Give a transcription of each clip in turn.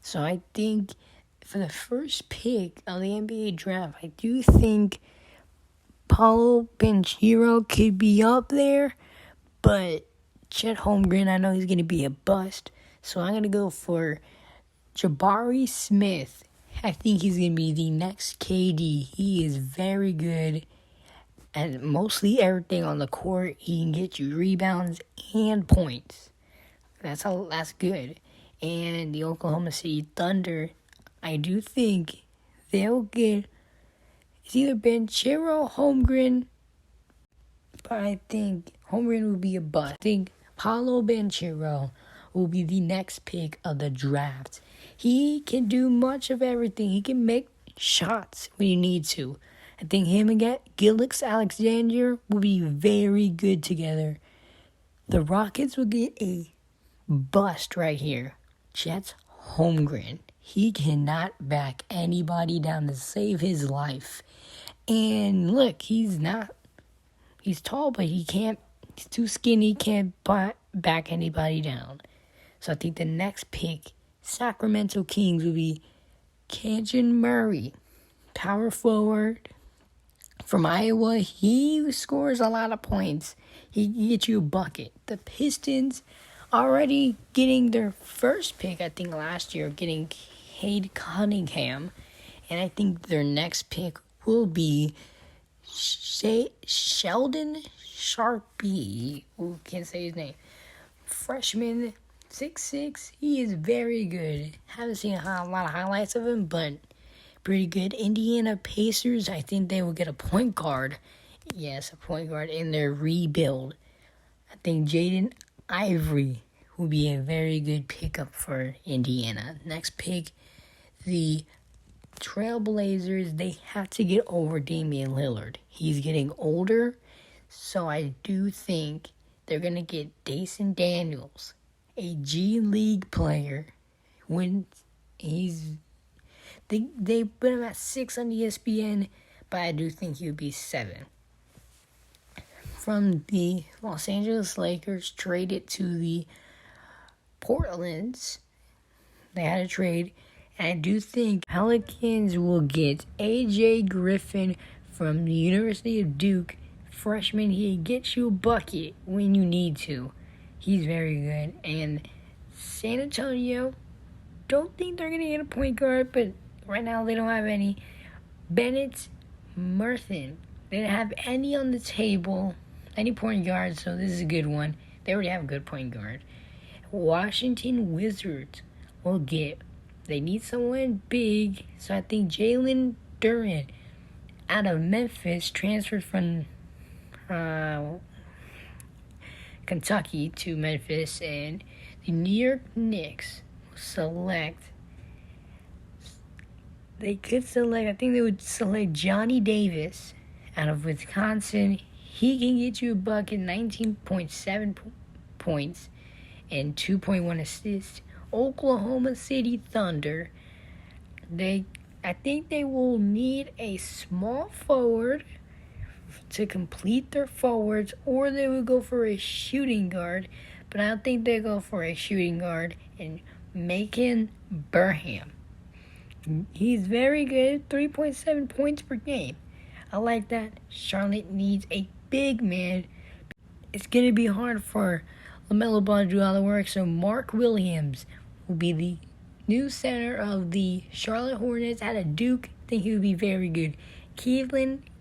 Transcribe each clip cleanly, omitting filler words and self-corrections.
So I think for the first pick of the NBA draft, I do think Paolo Banchero could be up there, but Chet Holmgren, I know he's going to be a bust. So I'm going to go for Jabari Smith. I think he's going to be the next KD. He is very good at mostly everything on the court. He can get you rebounds and points. That's good. And the Oklahoma City Thunder, I do think they'll get, it's either Banchero or Holmgren, but I think Holmgren will be a bust. I think Paolo Banchero will be the next pick of the draft. He can do much of everything. He can make shots when you need to. I think him and Gilgeous Alexander will be very good together. The Rockets will get a bust right here. Chet Holmgren. He cannot back anybody down to save his life. And look, he's tall, but he's too skinny, can't back anybody down. So I think the next pick, Sacramento Kings, will be Keegan Murray, power forward from Iowa. He scores a lot of points. He can get you a bucket. The Pistons already getting their first pick, I think last year, getting Cade Cunningham. And I think their next pick will be Sheldon Sharpie. Who can't say his name. Freshman, 6'6". He is very good. Haven't seen a lot of highlights of him, but pretty good. Indiana Pacers, I think they will get a point guard. Yes, a point guard in their rebuild. I think Jaden Ivory will be a very good pickup for Indiana. Next pick, the Trailblazers, they have to get over Damian Lillard. He's getting older, so I do think they're going to get Dyson Daniels, a G League player. When they put him at 6 on ESPN, but I do think he would be 7. From the Los Angeles Lakers, traded to the Portland's. They had a trade. And I do think Pelicans will get A.J. Griffin from the University of Duke. Freshman, he gets you a bucket when you need to. He's very good. And San Antonio, don't think they're going to get a point guard, but right now they don't have any. Bennett Murthan, they didn't have any on the table, any point guards, so this is a good one. They already have a good point guard. Washington Wizards will get, they need someone big, so I think Jalen Duren out of Memphis transferred from Kentucky to Memphis, and the New York Knicks they would select Johnny Davis out of Wisconsin. He can get you a bucket, 19.7 points and 2.1 assists. Oklahoma City Thunder, I think they will need a small forward to complete their forwards, or they would go for a shooting guard, but I don't think they go for a shooting guard. And Macon Burham, he's very good, 3.7 points per game. I like that. Charlotte needs a big man. It's going to be hard for LaMelo Ball to do all the work, so Mark Williams will be the new center of the Charlotte Hornets out of Duke. I think he would be very good.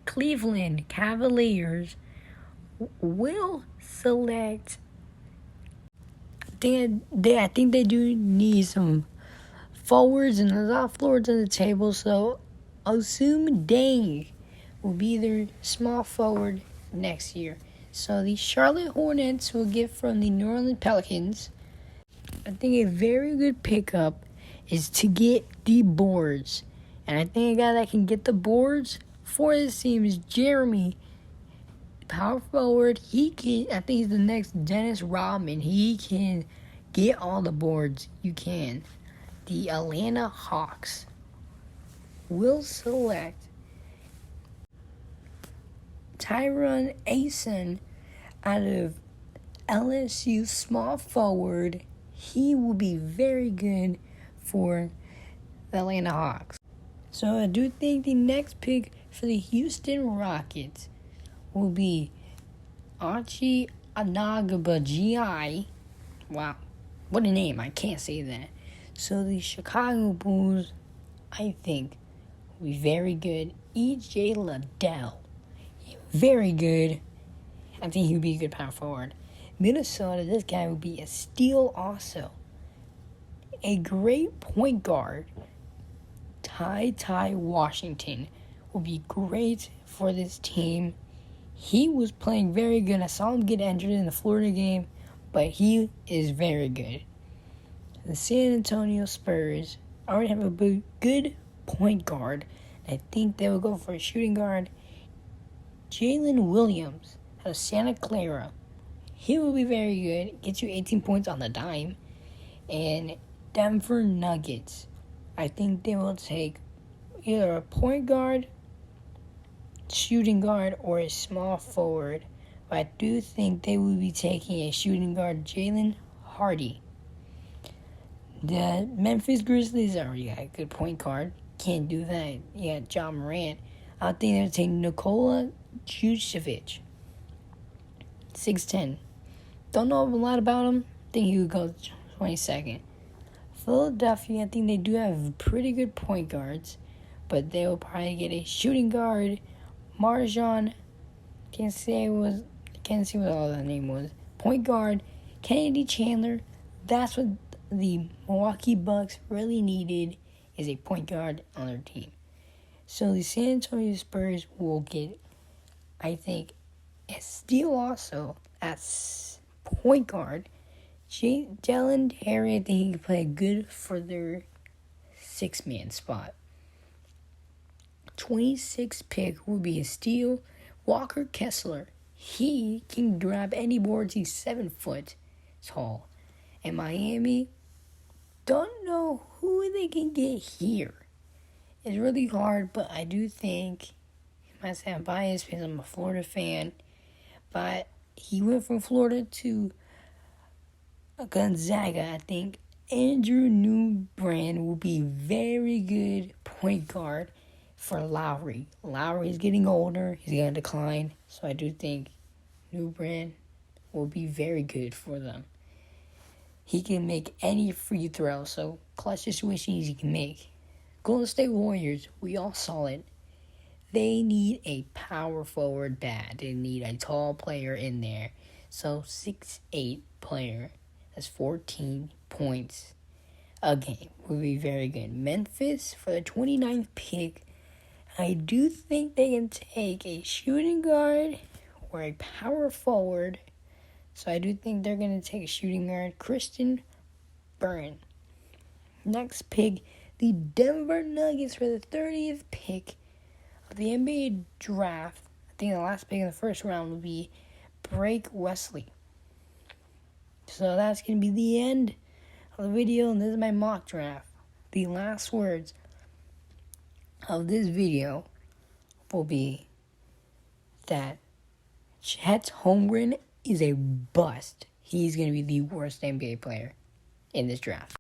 Cleveland Cavaliers will select. I think they do need some forwards, and there's a lot of forwards on the table, so Ousmane Dieng will be their small forward next year. So the Charlotte Hornets will get from the New Orleans Pelicans. I think a very good pickup is to get the boards. And I think a guy that can get the boards for this team is Jeremy. Power forward. I think he's the next Dennis Rodman. He can get all the boards you can. The Atlanta Hawks will select Tyron Asen out of LSU, small forward. He will be very good for the Atlanta Hawks. So I do think the next pick for the Houston Rockets will be Archie Anagbaji. Wow, what a name. I can't say that. So the Chicago Bulls, I think, will be very good. E.J. Liddell, very good. I think he would be a good power forward. Minnesota, this guy would be a steal also. A great point guard, Ty Washington, will be great for this team. He was playing very good. I saw him get injured in the Florida game, but he is very good. The San Antonio Spurs already have a good point guard. I think they will go for a shooting guard. Jalen Williams out of Santa Clara. He will be very good. Gets you 18 points on the dime. And Denver Nuggets. I think they will take either a point guard, shooting guard, or a small forward. But I do think they will be taking a shooting guard, Jalen Hardy. The Memphis Grizzlies already got a good point guard. Can't do that. You got John Morant. I think they'll take Nikola Vucevic. 6'10". Don't know a lot about him. Think he would go 22nd. Philadelphia, I think they do have pretty good point guards, but they will probably get a shooting guard, MarJon. Can't see what all that name was. Point guard, Kennedy Chandler. That's what the Milwaukee Bucks really needed, is a point guard on their team. So the San Antonio Spurs will get, I think, a steal also at point guard. Jalen Terry, I think he can play good for their 6-man spot. 26th pick will be a steal. Walker Kessler. He can grab any boards. He's 7 foot tall. And Miami, don't know who they can get here. It's really hard, but I do think, you might say I'm biased because I'm a Florida fan, but he went from Florida to Gonzaga. I think Andrew Newbrand will be very good point guard for Lowry. Lowry is getting older. He's going to decline. So I do think Newbrand will be very good for them. He can make any free throw. So clutch situations he can make. Golden State Warriors, we all saw it. They need a power forward bad. They need a tall player in there. So 6'8" player. That's 14 points a game. Would be very good. Memphis, for the 29th pick, I do think they can take a shooting guard or a power forward. So I do think they're going to take a shooting guard, Christian Byrne. Next pick, the Denver Nuggets for the 30th pick of the NBA draft. I think the last pick in the first round will be Blake Wesley. So that's going to be the end of the video, and this is my mock draft. The last words of this video will be that Chet Holmgren is a bust. He's going to be the worst NBA player in this draft.